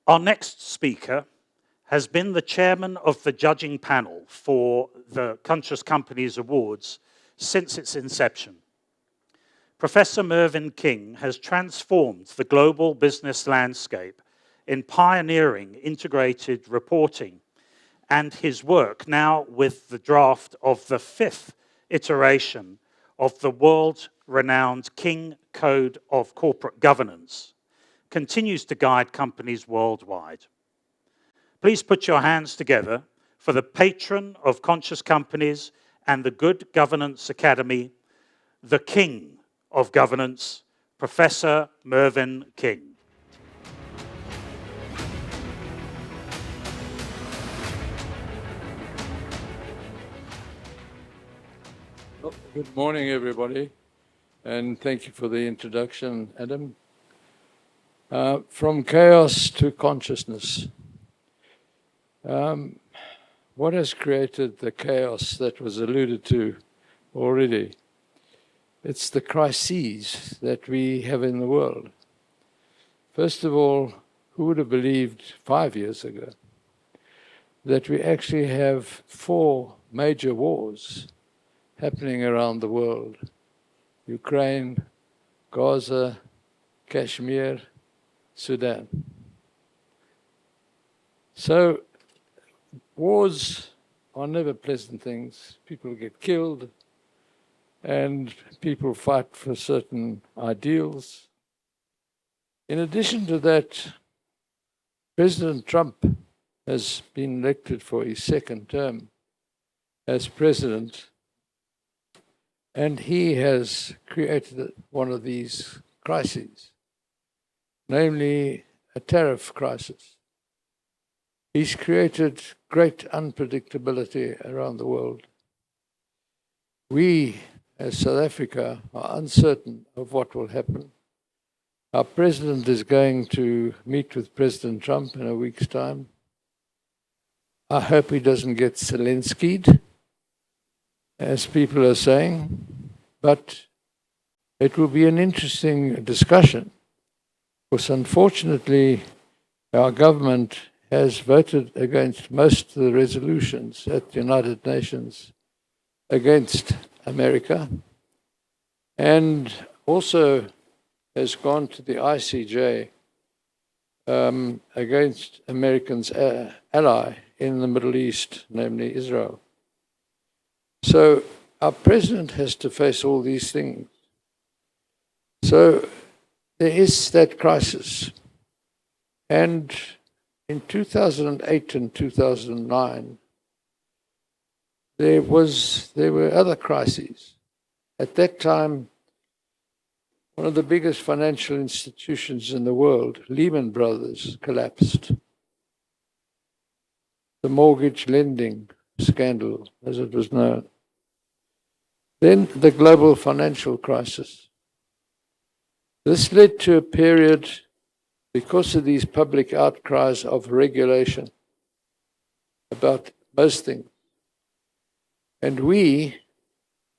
Our next speaker has been the chairman of the judging panel for the Conscious Companies Awards since its inception. Professor Mervyn King has transformed the global business landscape in pioneering integrated reporting, and his work now with the draft of the 5th iteration of the world-renowned King Code of Corporate Governance continues to guide companies worldwide. Please put your hands together for the patron of conscious companies and the Good Governance Academy, the King of Governance, Professor Mervyn King. Good morning, everybody, and thank you for the introduction, Adam. From chaos to consciousness. What has created the chaos that was alluded to already? It's the crises that we have in the world. First of all, who would have believed 5 years ago that we actually have 4 major wars happening around the world? Ukraine, Gaza, Kashmir, Sudan. So wars are never pleasant things. People get killed and people fight for certain ideals. In addition to that, President Trump has been elected for his 2nd term as president, and he has created one of these crises, namely a tariff crisis. He's created great unpredictability around the world. We, as South Africa, are uncertain of what will happen. Our president is going to meet with President Trump in a week's time. I hope he doesn't get Zelensky'd, as people are saying, but it will be an interesting discussion, because unfortunately our government has voted against most of the resolutions at the United Nations against America, and also has gone to the ICJ against Americans' ally in the Middle East, namely Israel. So our president has to face all these things. So there is that crisis. And in 2008 and 2009, there were other crises. At that time, one of the biggest financial institutions in the world, Lehman Brothers, collapsed. The mortgage lending scandal, as it was known. Then the global financial crisis. This led to a period, because of these public outcries, of regulation about most things. And we,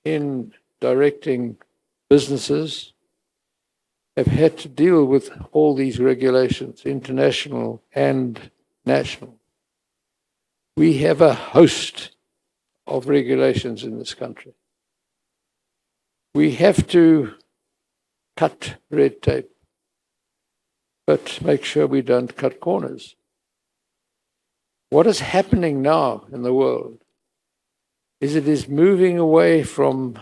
in directing businesses, have had to deal with all these regulations, international and national. We have a host of regulations in this country. We have to cut red tape, but make sure we don't cut corners. What is happening now in the world is it is moving away from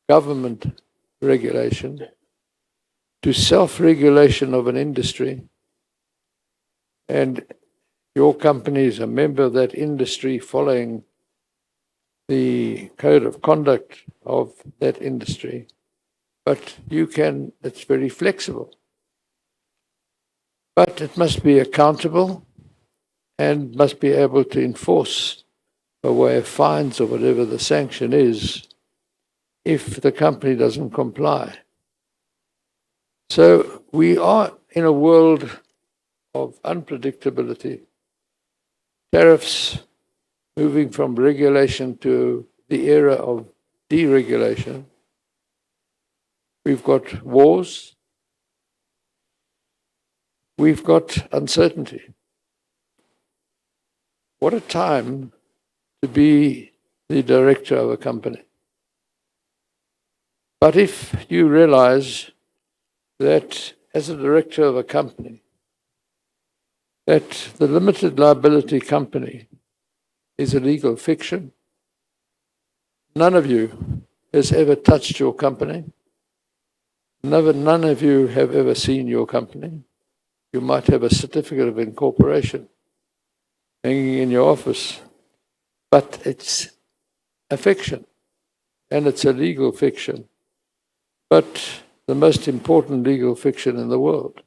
government regulation to self-regulation of an industry, and your company is a member of that industry following the code of conduct of that industry, but it's very flexible. But it must be accountable and must be able to enforce a way of fines or whatever the sanction is if the company doesn't comply. So we are in a world of unpredictability. Tariffs moving from regulation to the era of deregulation. We've got wars. we've got uncertainty. What a time to be the director of a company. But if you realize that as a director of a company, that the limited liability company is a legal fiction, none of you has ever touched your company, none of you have ever seen your company. You might have a certificate of incorporation hanging in your office, but it's a fiction, and it's a legal fiction, but the most important legal fiction in the world,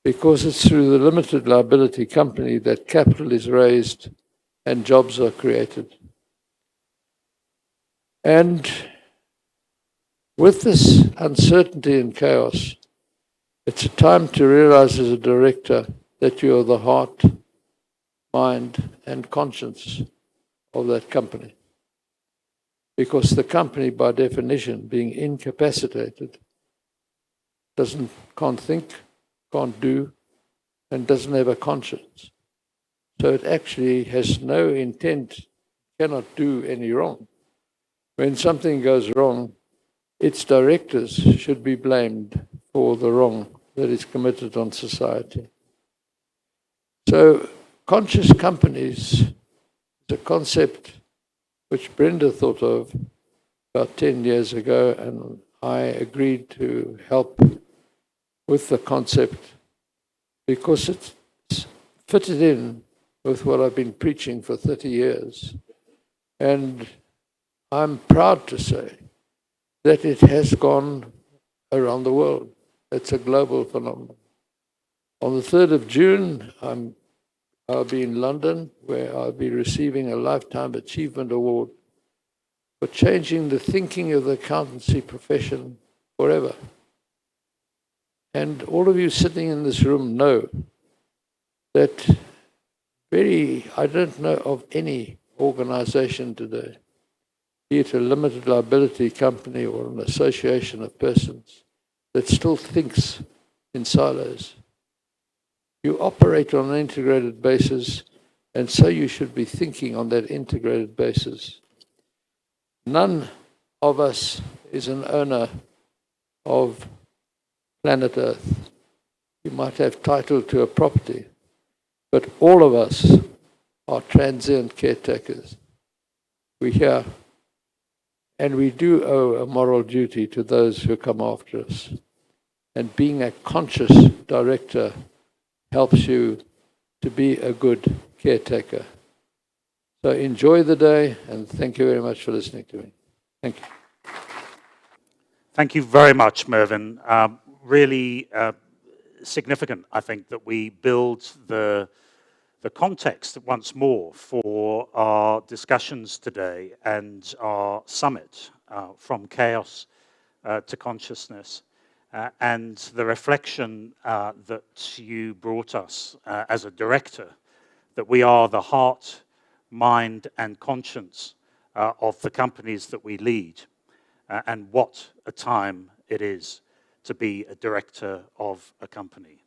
because it's through the limited liability company that capital is raised and jobs are created. And with this uncertainty and chaos, it's a time to realize as a director that you are the heart, mind, and conscience of that company. Because the company, by definition, being incapacitated, can't think, can't do, and doesn't have a conscience. So it actually has no intent, cannot do any wrong. When something goes wrong, its directors should be blamed for the wrong that is committed on society. So conscious companies is a concept which Brenda thought of about 10 years ago, and I agreed to help with the concept because it's fitted in with what I've been preaching for 30 years. And I'm proud to say that it has gone around the world. It's a global phenomenon. On the 3rd of June, I'll be in London, where I'll be receiving a Lifetime Achievement Award for changing the thinking of the accountancy profession forever. And all of you sitting in this room know that I don't know of any organization today, be it a limited liability company or an association of persons, that still thinks in silos. You operate on an integrated basis, and so you should be thinking on that integrated basis. None of us is an owner of planet Earth. You might have title to a property, but all of us are transient caretakers. We're here, and we do owe a moral duty to those who come after us. And being a conscious director helps you to be a good caretaker. So enjoy the day, and thank you very much for listening to me. Thank you. Thank you very much, Mervyn. Really significant, I think, that we build the context once more for our discussions today and our summit, from chaos to consciousness. And the reflection that you brought us as a director, that we are the heart, mind, and conscience of the companies that we lead, and what a time it is to be a director of a company.